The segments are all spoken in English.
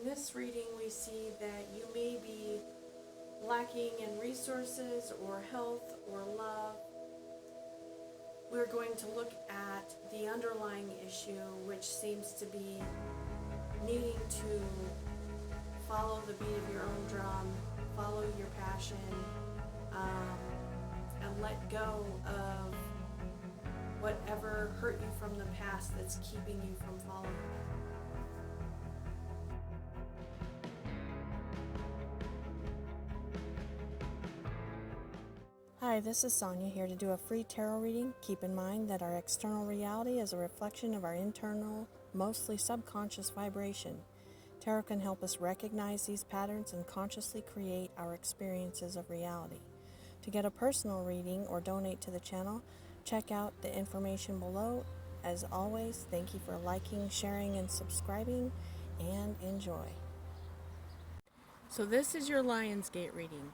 this reading, we see that you may be lacking in resources or health or love. We're going to look at the underlying issue, which seems to be needing to follow the beat of your own drum, follow your passion, and let go of whatever hurt you from the past that's keeping you from following it. Hi, this is Sonia here to do a free tarot reading. Keep in mind that our external reality is a reflection of our internal, mostly subconscious vibration. Tarot can help us recognize these patterns and consciously create our experiences of reality. To get a personal reading or donate to the channel, check out the information below. As always, thank you for liking, sharing, and subscribing, and enjoy. So this is your Lionsgate reading.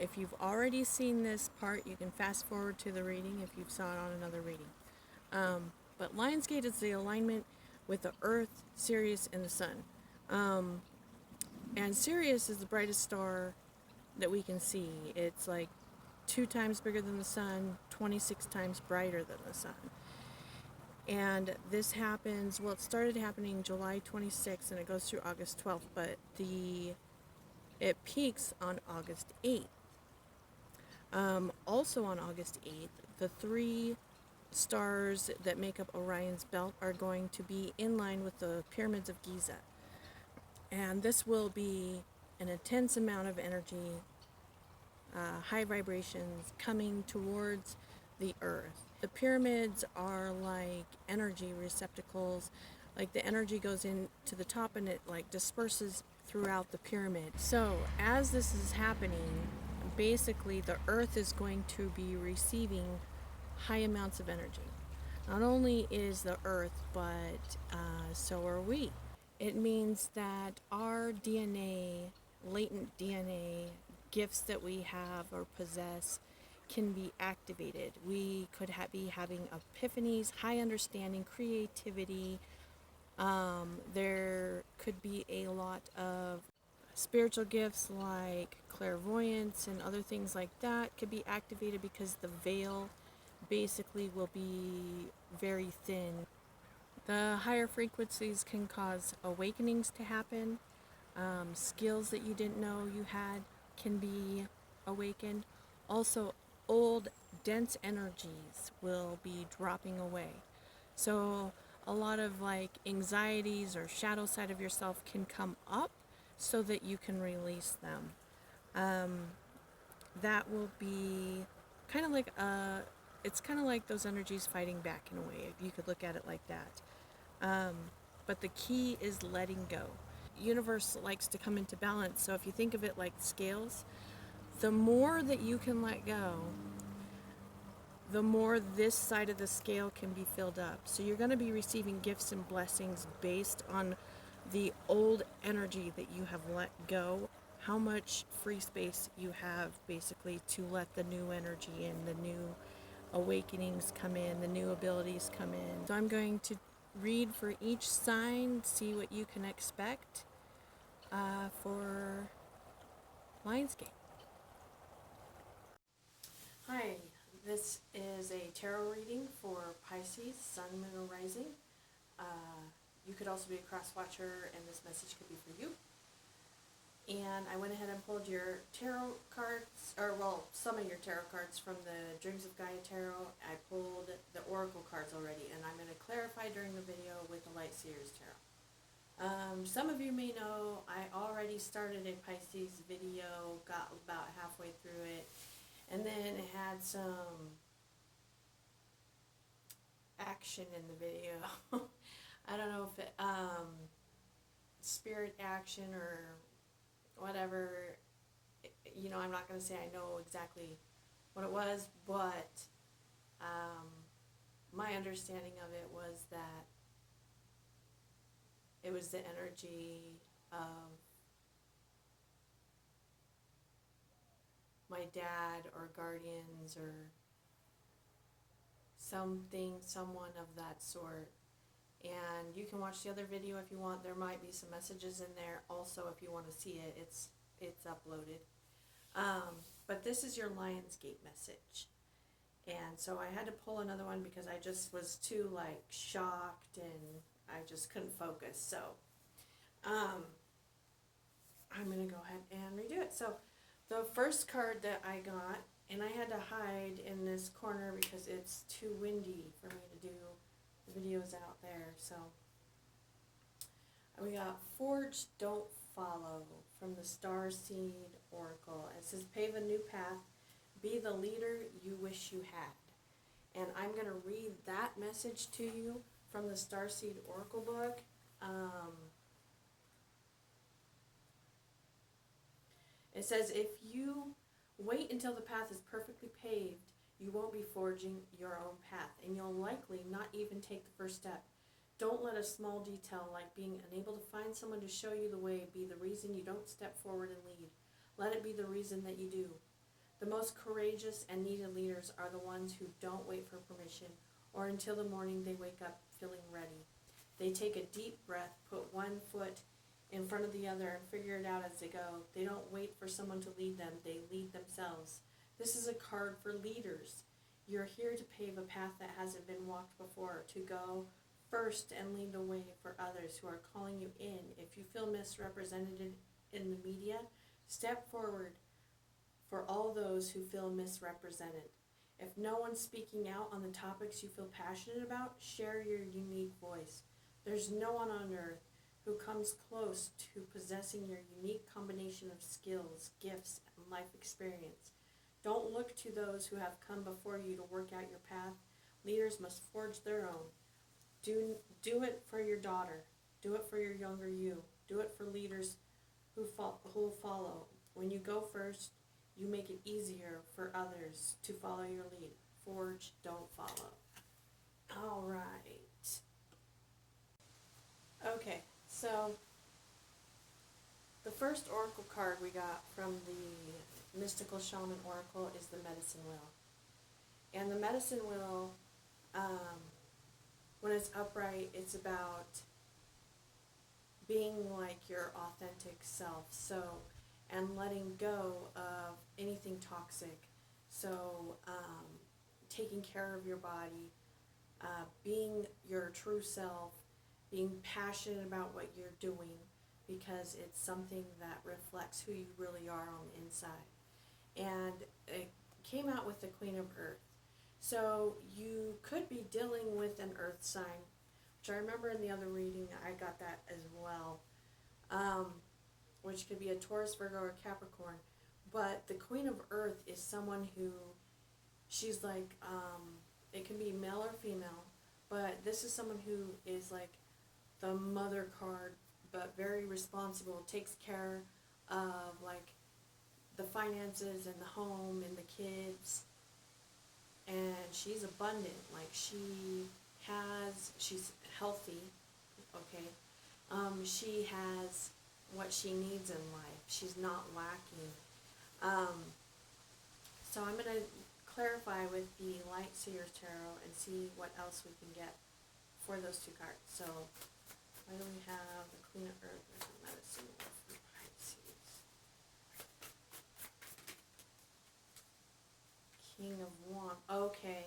If you've already seen this part, you can fast forward to the reading if you saw it on another reading. But Lionsgate is the alignment with the Earth, Sirius, and the Sun. And Sirius is the brightest star that we can see. It's like 2 times bigger than the Sun, 26 times brighter than the Sun. And this happens, well, it started happening July 26th and it goes through August 12th, but it peaks on August 8th. Also on August 8th, the 3 stars that make up Orion's belt are going to be in line with the pyramids of Giza. And this will be an intense amount of energy, high vibrations coming towards the Earth. The pyramids are like energy receptacles, like the energy goes into the top and it like disperses throughout the pyramid. So as this is happening, basically the Earth is going to be receiving high amounts of energy. Not only is the Earth, but so are we. It means that our DNA, latent DNA, gifts that we have or possess can be activated. We could be having epiphanies, high understanding, creativity. There could be a lot of spiritual gifts like clairvoyance and other things like that could be activated because the veil basically will be very thin. The higher frequencies can cause awakenings to happen. Skills that you didn't know you had can be awakened. Also, old, dense energies will be dropping away. So a lot of like anxieties or shadow side of yourself can come up so that you can release them. That will be kind of like it's kind of like those energies fighting back in a way. You could look at it like that. But the key is letting go. Universe likes to come into balance. So if you think of it like scales, the more that you can let go, the more this side of the scale can be filled up. So you're going to be receiving gifts and blessings based on the old energy that you have let go, how much free space you have basically to let the new energy in, the new awakenings come in, the new abilities come in. So I'm going to read for each sign, see what you can expect for Lionsgate. Hi, this is a tarot reading for Pisces, Sun, Moon, or Rising. You could also be a cross watcher, and this message could be for you. And I went ahead and pulled your tarot cards, or well, some of your tarot cards from the Dreams of Gaia Tarot. I pulled the Oracle cards already, and I'm going to clarify during the video with the Light Seers Tarot. Some of you may know I already started a Pisces video, got about halfway through it, and then it had some action in the video. I don't know if it, spirit action or whatever, you know, I'm not going to say I know exactly what it was, but my understanding of it was that it was the energy of my dad or guardians or something, someone of that sort And you can watch the other video if you want. There might be some messages in there also if you want to see it. It's uploaded. But this is your Lionsgate message. And so I had to pull another one because I just was too like shocked and I just couldn't focus. So I'm going to go ahead and redo it. So the first card that I got, and I had to hide in this corner because it's too windy for me to do the videos out there. So we got Forge, Don't Follow from the Starseed Oracle. It says, pave a new path, be the leader you wish you had. And I'm going to read that message to you from the Starseed Oracle book. It says, if you wait until the path is perfectly paved, you won't be forging your own path, and you'll likely not even take the first step. Don't let a small detail like being unable to find someone to show you the way be the reason you don't step forward and lead. Let it be the reason that you do. The most courageous and needed leaders are the ones who don't wait for permission or until the morning they wake up feeling ready. They take a deep breath, put one foot in front of the other, and figure it out as they go. They don't wait for someone to lead them, they lead themselves. This is a card for leaders. You're here to pave a path that hasn't been walked before, to go first and lead the way for others who are calling you in. If you feel misrepresented in the media, step forward for all those who feel misrepresented. If no one's speaking out on the topics you feel passionate about, share your unique voice. There's no one on earth who comes close to possessing your unique combination of skills, gifts, and life experience. Don't look to those who have come before you to work out your path. Leaders must forge their own. Do it for your daughter. Do it for your younger you. Do it for leaders who follow. When you go first, you make it easier for others to follow your lead. Forge, don't follow. All right. Okay, so the first oracle card we got from the Mystical Shaman Oracle is the Medicine Wheel. And the Medicine Wheel, when it's upright, it's about being like your authentic self, and letting go of anything toxic. So taking care of your body, being your true self, being passionate about what you're doing because it's something that reflects who you really are on the inside. And it came out with the Queen of Earth. So you could be dealing with an earth sign, which I remember in the other reading I got that as well, which could be a Taurus, Virgo, or Capricorn. But the Queen of Earth is someone who, she's like, it can be male or female, but this is someone who is like the mother card, but very responsible, takes care of like the finances and the home and the kids. And she's abundant, like she's healthy, okay? She has what she needs in life. She's not lacking. So I'm going to clarify with the Light Seers Tarot and see what else we can get for those two cards. So why do we have the Queen of Earth and the Medicine Wheel for Pisces? King of Wands. Okay.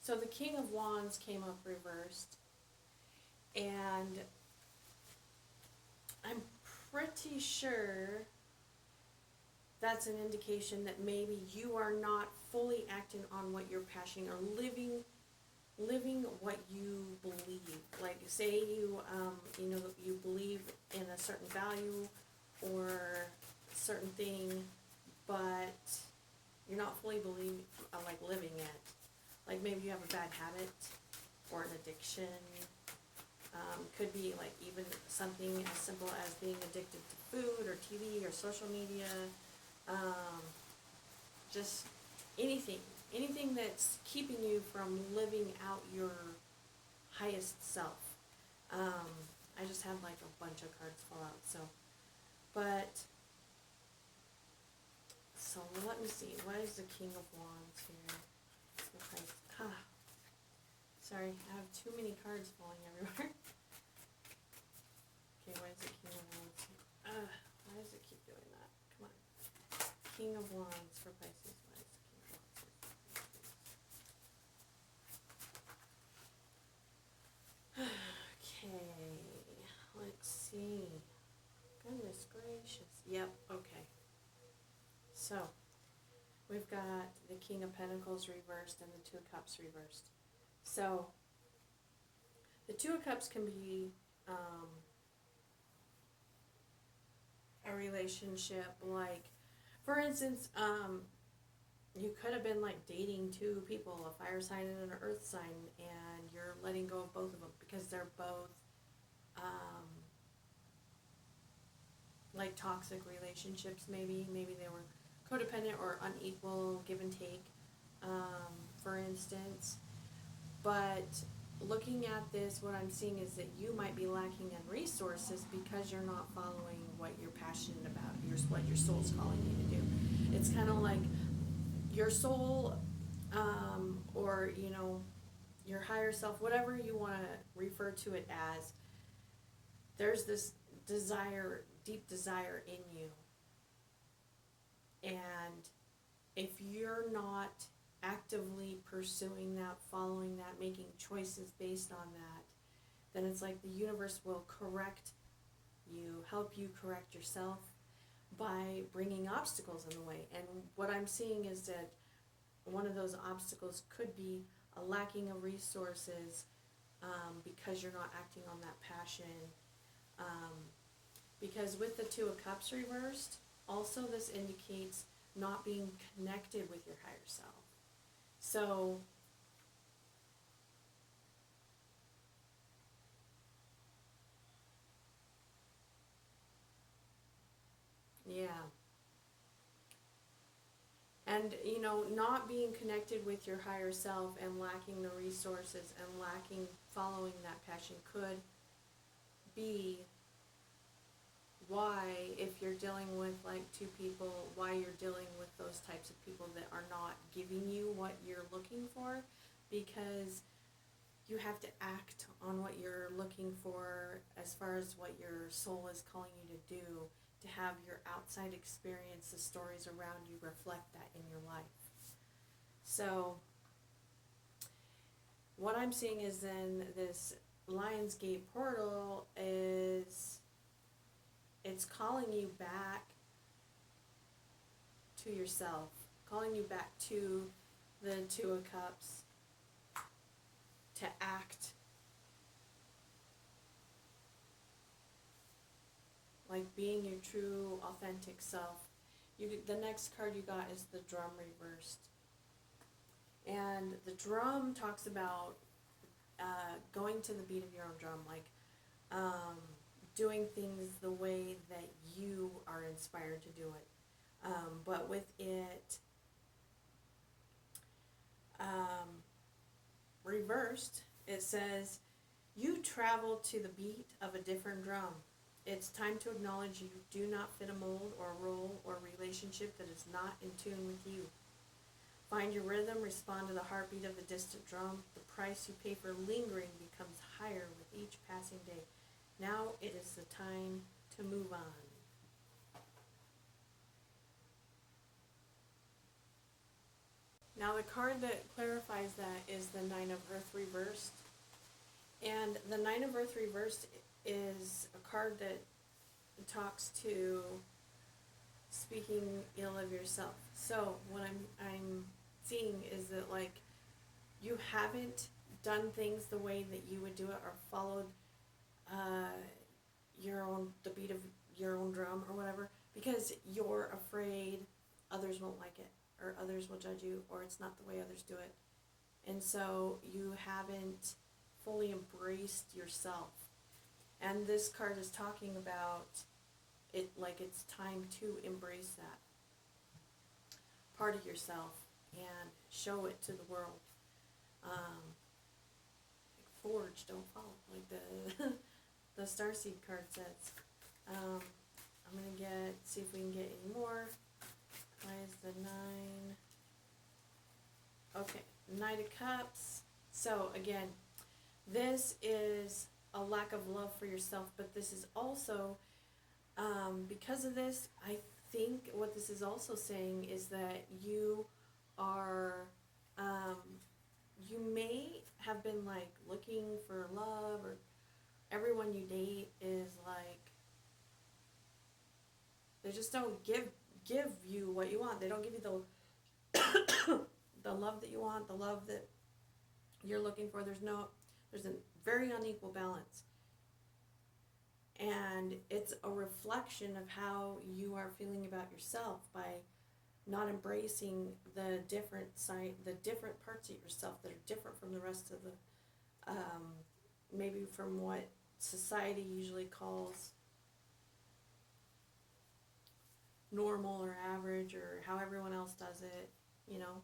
So the King of Wands came up reversed. And I'm pretty sure that's an indication that maybe you are not fully acting on what you're passionate or living what you believe. Like say you you believe in a certain value or a certain thing, but you're not fully living it. Like maybe you have a bad habit or an addiction. Could be like even something as simple as being addicted to food or TV or social media. Just anything that's keeping you from living out your highest self. I just had like a bunch of cards fall out, so let me see, what is the King of Wands here? Sorry, I have too many cards falling everywhere. Okay, why is it King of Wands? Why does it keep doing that? Come on. King of Wands for Pisces. Why is the King of Wands? Okay, let's see. Goodness gracious. Yep, okay. So, we've got the King of Pentacles reversed and the Two of Cups reversed. So, the Two of Cups can be a relationship like, for instance, you could have been like dating two people, a fire sign and an earth sign, and you're letting go of both of them because they're both like toxic relationships. Maybe they were codependent or unequal give and take, for instance. But looking at this, what I'm seeing is that you might be lacking in resources because you're not following what you're passionate about, what your soul's calling you to do. It's kind of like your soul, or, you know, your higher self, whatever you want to refer to it as, there's this desire, deep desire in you. And if you're not actively pursuing that, following that, making choices based on that, then it's like the universe will correct you, help you correct yourself by bringing obstacles in the way. And what I'm seeing is that one of those obstacles could be a lacking of resources, because you're not acting on that passion. Because with the Two of Cups reversed, also this indicates not being connected with your higher self. So, yeah. And, you know, not being connected with your higher self and lacking the resources and lacking following that passion could be why, if you're dealing with like two people, why you're dealing with those types of people that are not giving you what you're looking for, because you have to act on what you're looking for as far as what your soul is calling you to do, to have your outside experience, the stories around you reflect that in your life. So what I'm seeing is then this Lionsgate portal is, it's calling you back to yourself, calling you back to the Two of Cups, to act like being your true, authentic self. The next card you got is the Drum reversed. And the drum talks about going to the beat of your own drum, like doing things the way that you are inspired to do it. But with it reversed, it says, you travel to the beat of a different drum. It's time to acknowledge you do not fit a mold or role or relationship that is not in tune with you. Find your rhythm, respond to the heartbeat of the distant drum. The price you pay for lingering becomes higher with each passing day. Now it is the time to move on. Now the card that clarifies that is the Nine of Earth reversed. And the Nine of Earth reversed is a card that talks to speaking ill of yourself. So what I'm seeing is that, like, you haven't done things the way that you would do it, or followed the beat of your own drum or whatever, because you're afraid others won't like it, or others will judge you, or it's not the way others do it. And so you haven't fully embraced yourself. And this card is talking about it, like it's time to embrace that part of yourself and show it to the world. Like forge, don't fall, like the the Starseed card says. I'm gonna see if we can get any more. Why is the 9? Okay, Knight of Cups, So again, this is a lack of love for yourself, but this is also, because of this, I think what this is also saying is that you are, you may have been like looking for love, or everyone you date is like, they just don't give you what you want. They don't give you the love that you want, the love that you're looking for. There's a very unequal balance. And it's a reflection of how you are feeling about yourself by not embracing the different parts of yourself that are different from the rest of the, maybe from what society usually calls normal or average, or how everyone else does it, you know.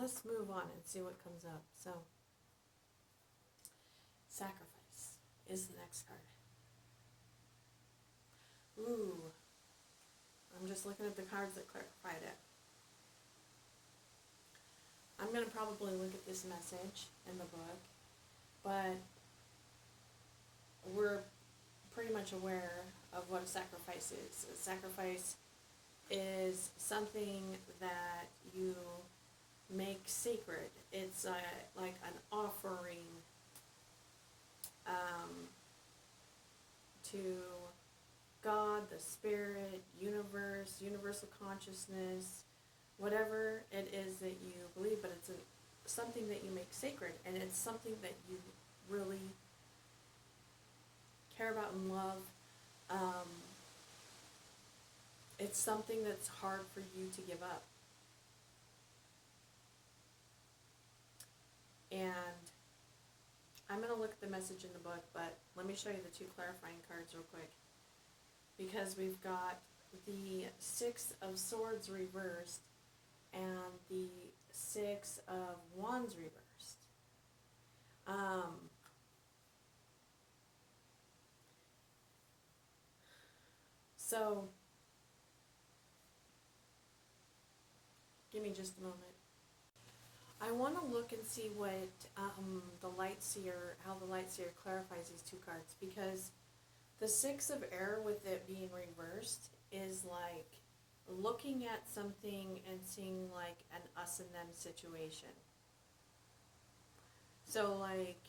Let's move on and see what comes up. So, sacrifice is the next card. Ooh, I'm just looking at the cards that clarified it. I'm going to probably look at this message in the book, but we're pretty much aware of what a sacrifice is. A sacrifice is something that you make sacred. It's like an offering to God, the spirit, universe, universal consciousness, whatever it is that you believe, but it's something that you make sacred, and it's something that you really care about and love. It's something that's hard for you to give up. And I'm going to look at the message in the book, but let me show you the two clarifying cards real quick. Because we've got the Six of Swords reversed and the Six of Wands reversed. So, give me just a moment. I want to look and see what the Light Seer, how the Light Seer clarifies these two cards, because the Six of Air, with it being reversed, is like looking at something and seeing like an us and them situation. So like,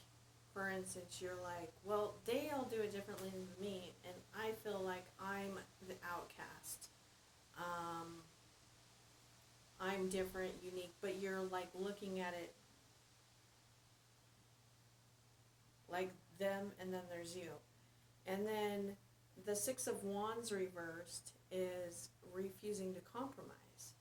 for instance, you're like, well, they all do it differently than me, and I feel like I'm the outcast. I'm different, unique, but you're like looking at it like them, and then there's you. And then the Six of Wands reversed is refusing to compromise.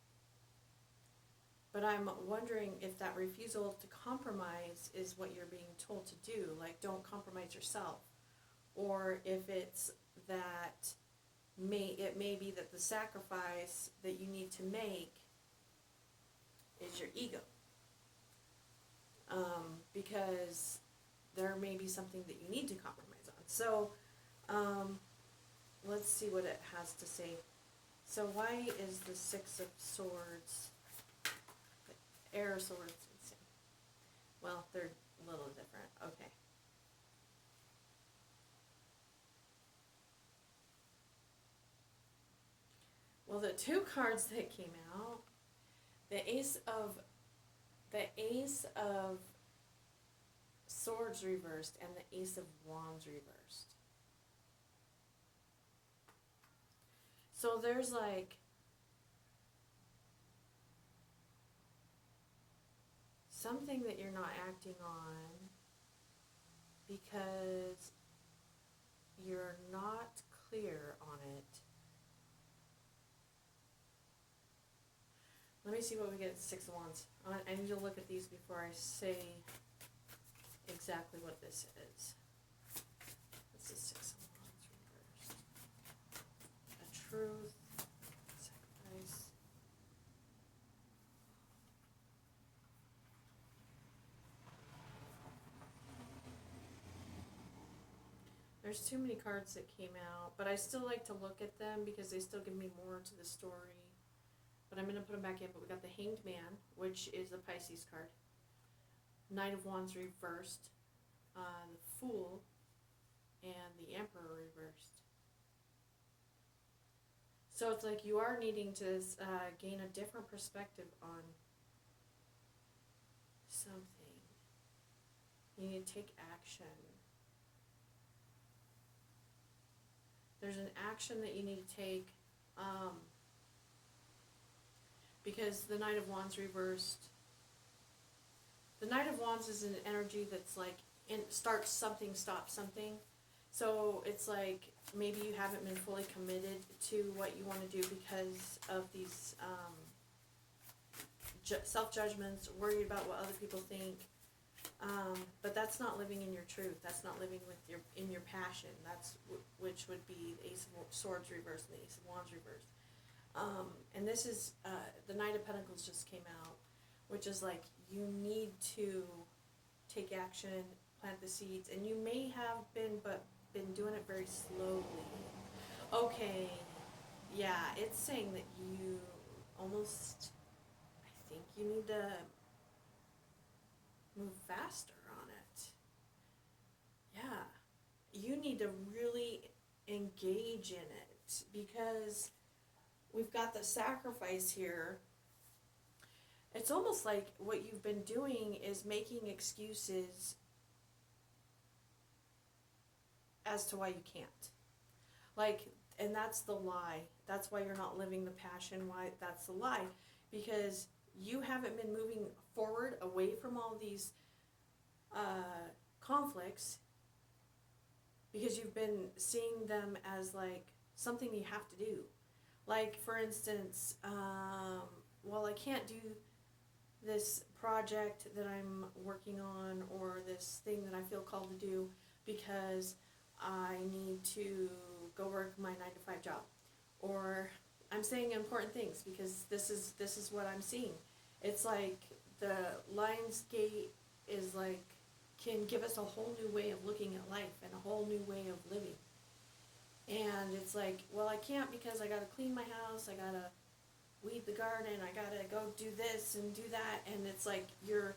But I'm wondering if that refusal to compromise is what you're being told to do, like don't compromise yourself. Or if it's that it may be that the sacrifice that you need to make is your ego. Because there may be something that you need to compromise on. So, let's see what it has to say. So why is the Six of Swords, the Air Swords, well, they're a little different. Okay. Well, the two cards that came out, the Ace of Swords reversed and the Ace of Wands reversed. So there's like something that you're not acting on because you're not clear on it. Let me see what we get at Six of Wands. I need to look at these before I say exactly what this is. This is Six of Wands reversed. A truth, sacrifice. There's too many cards that came out, but I still like to look at them because they still give me more to the story. But but I'm going to put them back in. But we got the Hanged Man, which is the Pisces card. Knight of Wands reversed, the Fool, and the Emperor reversed. So it's like you are needing to gain a different perspective on something. You need to take action. There's an action that you need to take, because the Knight of Wands reversed. The Knight of Wands is an energy that's like, starts something, stops something. So it's like maybe you haven't been fully committed to what you want to do because of these self-judgments, worried about what other people think. But that's not living in your truth. That's not living in your passion. That's which would be the Ace of Swords reversed and the Ace of Wands reversed. And this is the Knight of Pentacles just came out, which is like you need to take action, plant the seeds, and you may have been doing it very slowly. Okay, yeah, it's saying that you almost, I think you need to move faster on it. Yeah, you need to really engage in it, because we've got the sacrifice here. It's almost like what you've been doing is making excuses as to why you can't. Like, and that's the lie. That's why you're not living the passion. Why that's the lie. Because you haven't been moving forward away from all these conflicts, because you've been seeing them as like something you have to do. Like, for instance, well, I can't do this project that I'm working on, or this thing that I feel called to do, because I need to go work my 9-to-5 job. Or I'm saying important things because this is what I'm seeing. It's like the Lionsgate is like, can give us a whole new way of looking at life and a whole new way of living. And it's like, well, I can't because I gotta clean my house, I gotta weed the garden, I gotta go do this and do that. And it's like you're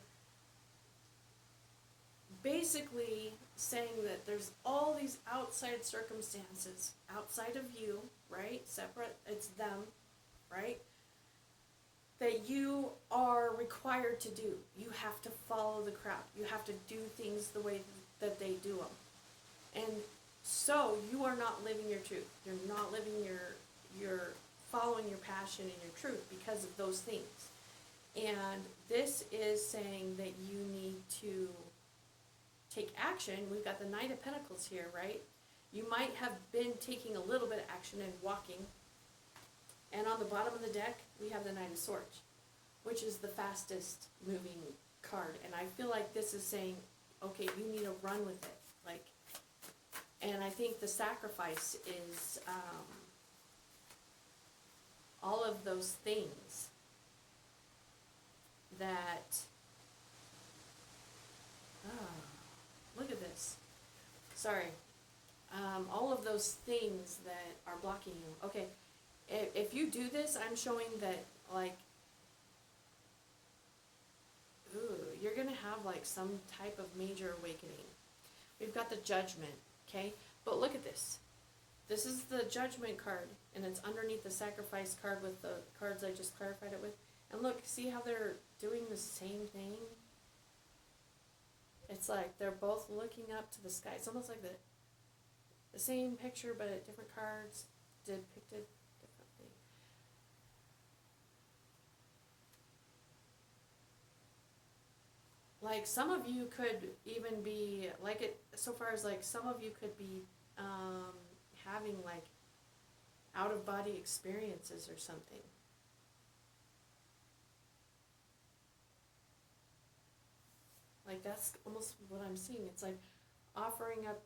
basically saying that there's all these outside circumstances outside of you, right? Separate, it's them, right? That you are required to do. You have to follow the crowd. You have to do things the way that they do them. And so you are not living your truth. You're not living your following your passion and your truth because of those things. And this is saying that you need to take action. We've got the Knight of Pentacles here, right? You might have been taking a little bit of action and walking. And on the bottom of the deck, we have the Knight of Swords, which is the fastest moving card. And I feel like this is saying, okay, you need to run with it. Like, and I think the sacrifice is all of those things that, look at this. Sorry. All of those things that are blocking you. Okay. If you do this, I'm showing that, like, you're going to have, like, some type of major awakening. We've got the Judgment, okay? But look at this. This is the Judgment card, and it's underneath the Sacrifice card with the cards I just clarified it with. And look, see how they're doing the same thing? It's like they're both looking up to the sky. It's almost like the same picture, but different cards depicted differently. Like, some of you could even be, like, it, so far as, like, some of you could be having, like, out-of-body experiences or something. Like, that's almost what I'm seeing. It's like offering up,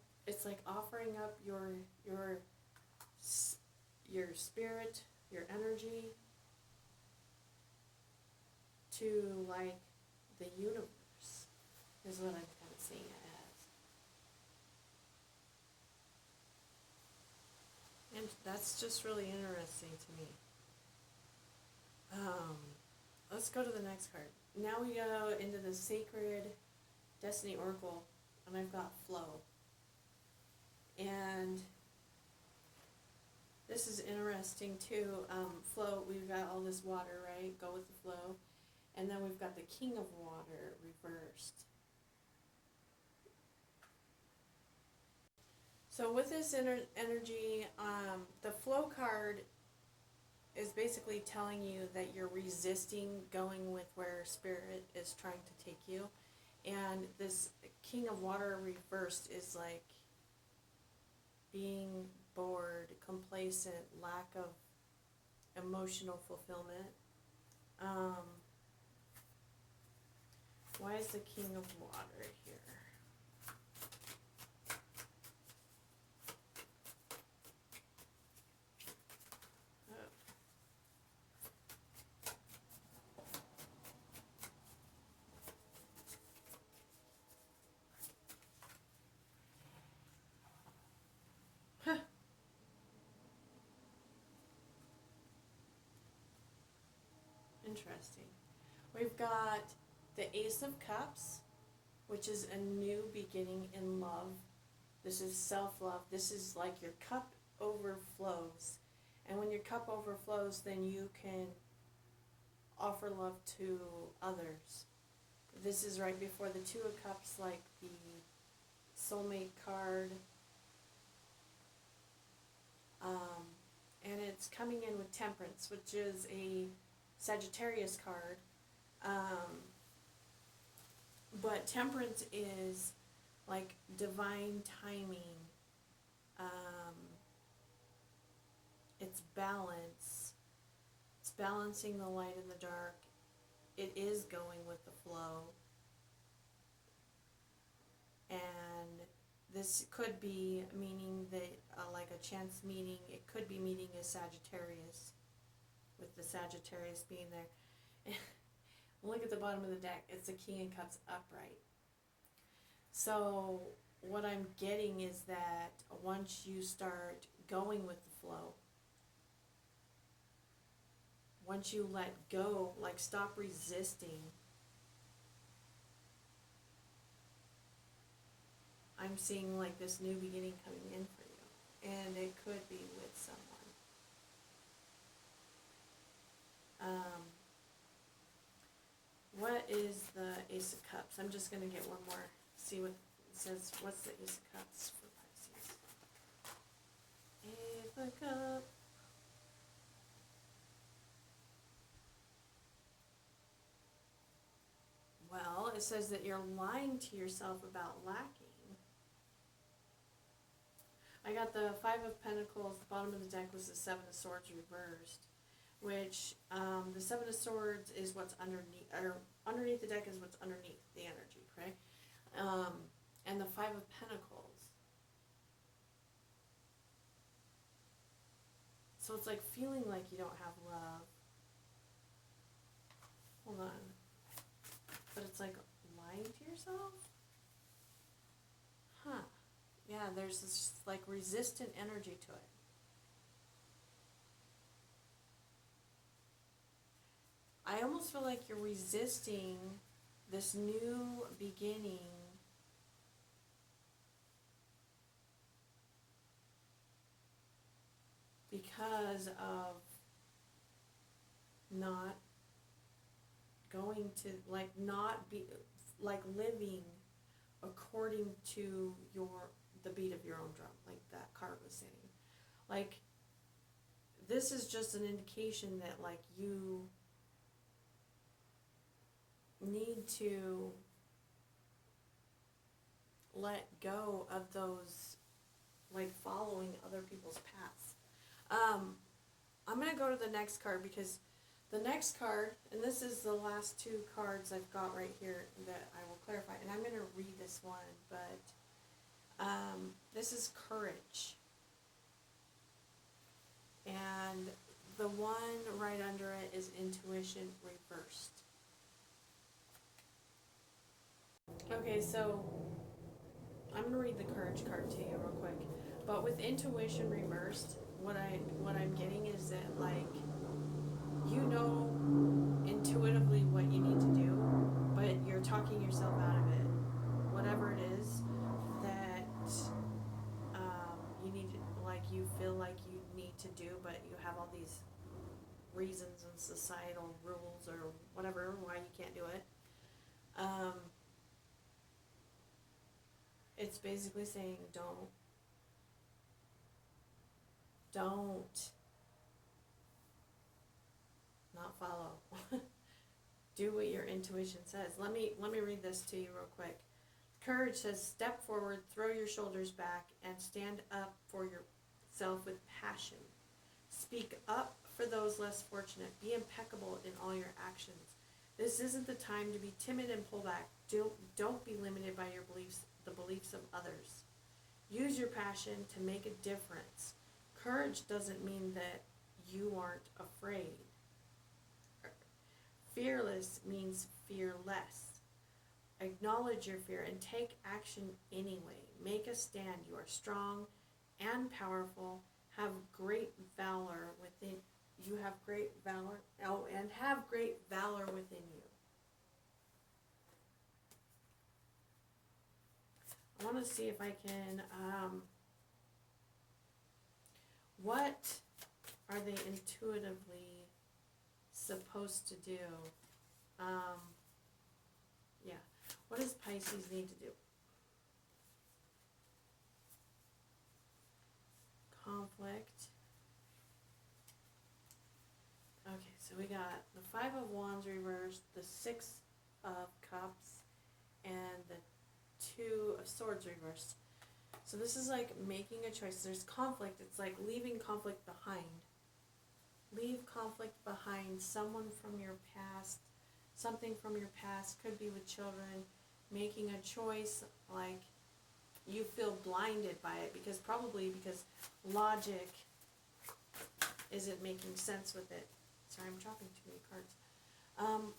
your spirit, your energy to, like, the universe, is what I'm kind of seeing it as. And that's just really interesting to me. Um, let's go to the next card. Now we go into the Sacred Destiny Oracle, and I've got flow. And this is interesting too. Flow, we've got all this water, right? Go with the flow. And then we've got the King of Water reversed. So with this energy, the flow card is basically telling you that you're resisting going with where Spirit is trying to take you. And this King of Water reversed is like being bored, complacent, lack of emotional fulfillment. Why is the King of Water here? Interesting. We've got the Ace of Cups, which is a new beginning in love. This is self-love. This is like your cup overflows. And when your cup overflows, then you can offer love to others. This is right before the Two of Cups, like the soulmate card. And it's coming in with Temperance, which is a Sagittarius card. But Temperance is like divine timing. It's balance. It's balancing the light and the dark. It is going with the flow. And this could be meaning that, like a chance meeting, it could be meeting a Sagittarius, with the Sagittarius being there. Look at the bottom of the deck. It's the King of Cups upright. So what I'm getting is that once you start going with the flow, once you let go, like stop resisting, I'm seeing like this new beginning coming in for you. And it could be with someone. What is the Ace of Cups? I'm just going to get one more. See what it says. What's the Ace of Cups for Pisces? Ace of Cups. Well, it says that you're lying to yourself about lacking. I got the Five of Pentacles. The bottom of the deck was the Seven of Swords reversed, which the Seven of Swords is what's underneath, or underneath the deck is what's underneath the energy, right? And the Five of Pentacles. So it's like feeling like you don't have love. Hold on. But it's like lying to yourself? Huh. Yeah, there's this like resistant energy to it. I almost feel like you're resisting this new beginning because of not going to, like, not be, like, living according to the beat of your own drum, like that card was saying. Like, this is just an indication that, like, you need to let go of those, like, following other people's paths. I'm going to go to the next card, because the next card, and this is the last two cards I've got right here that I will clarify, and I'm going to read this one, but this is Courage. And the one right under it is Intuition reversed. Okay, so I'm going to read the Courage card to you real quick. But with Intuition reversed, what I'm getting is that, like, you know intuitively what you need to do, but you're talking yourself out of it. Whatever it is that you need to, like you feel like you need to do, but you have all these reasons and societal rules or whatever why you can't do it. It's basically saying don't not follow. Do what your intuition says. Let me read this to you real quick. Courage says, step forward, throw your shoulders back, and stand up for yourself with passion. Speak up for those less fortunate. Be impeccable in all your actions. This isn't the time to be timid and pull back. Don't be limited by your beliefs, the beliefs of others. Use your passion to make a difference. Courage doesn't mean that you aren't afraid. Fearless means fearless. Acknowledge your fear and take action anyway. Make a stand. You are strong and powerful. Have great valor within you. Have great valor. Oh, and have great valor within you. I want to see if I can. What are they intuitively supposed to do? Yeah. What does Pisces need to do? Conflict. Okay, so we got the Five of Wands reversed, the Six of Cups, and the Two of Swords reversed. So this is like making a choice. There's conflict. It's like leaving conflict behind. Leave conflict behind. Someone from your past, something from your past, could be with children. Making a choice, like you feel blinded by it because logic isn't making sense with it. Sorry, I'm dropping too many cards.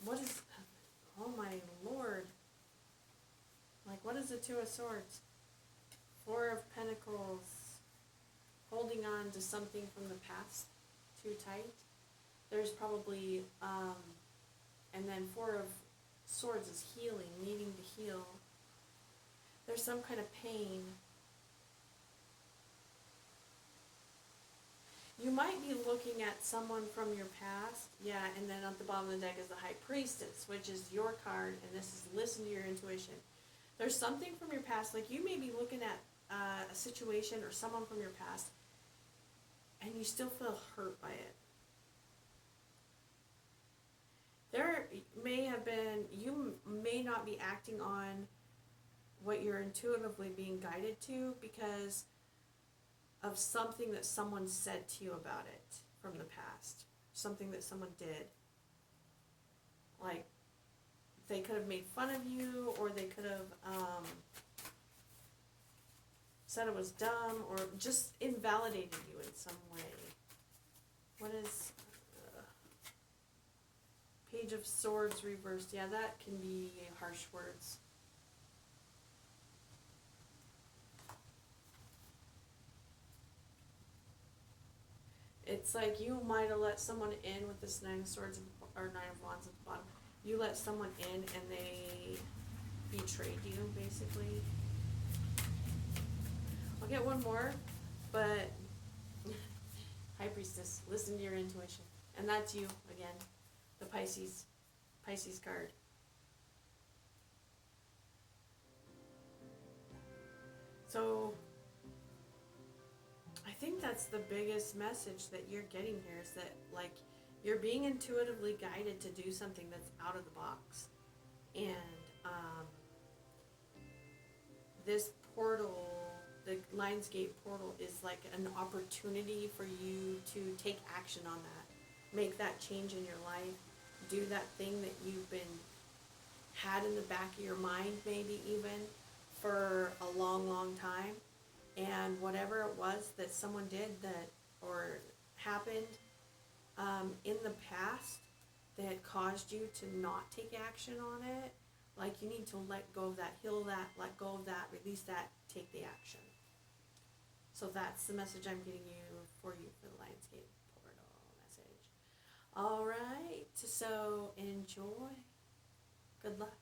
What is, oh my lord. Like, what is the Two of Swords? Four of Pentacles. Holding on to something from the past too tight. There's probably, and then Four of Swords is healing, needing to heal. There's some kind of pain. You might be looking at someone from your past, yeah, and then at the bottom of the deck is the High Priestess, which is your card, and this is listen to your intuition. There's something from your past, like you may be looking at a situation or someone from your past, and you still feel hurt by it. There may have been, you may not be acting on what you're intuitively being guided to because of something that someone said to you about it from the past. Something that someone did. Like, they could have made fun of you, or they could have said it was dumb, or just invalidated you in some way. What is Page of Swords reversed? Yeah, that can be harsh words. It's like you might have let someone in with this Nine of Swords or Nine of Wands at the bottom. You let someone in and they betrayed you, basically. I'll get one more, but High Priestess, listen to your intuition. And that's you, again, the Pisces card. So, I think that's the biggest message that you're getting here is that, like, you're being intuitively guided to do something that's out of the box. And this portal, the Lionsgate portal, is like an opportunity for you to take action on that. Make that change in your life. Do that thing that you've been had in the back of your mind, maybe even, for a long, long time. And whatever it was that someone did that or happened in the past that caused you to not take action on it, like you need to let go of that, heal that, let go of that, release that, take the action. So that's the message I'm getting you for the Lionsgate portal message. All right, so enjoy. Good luck.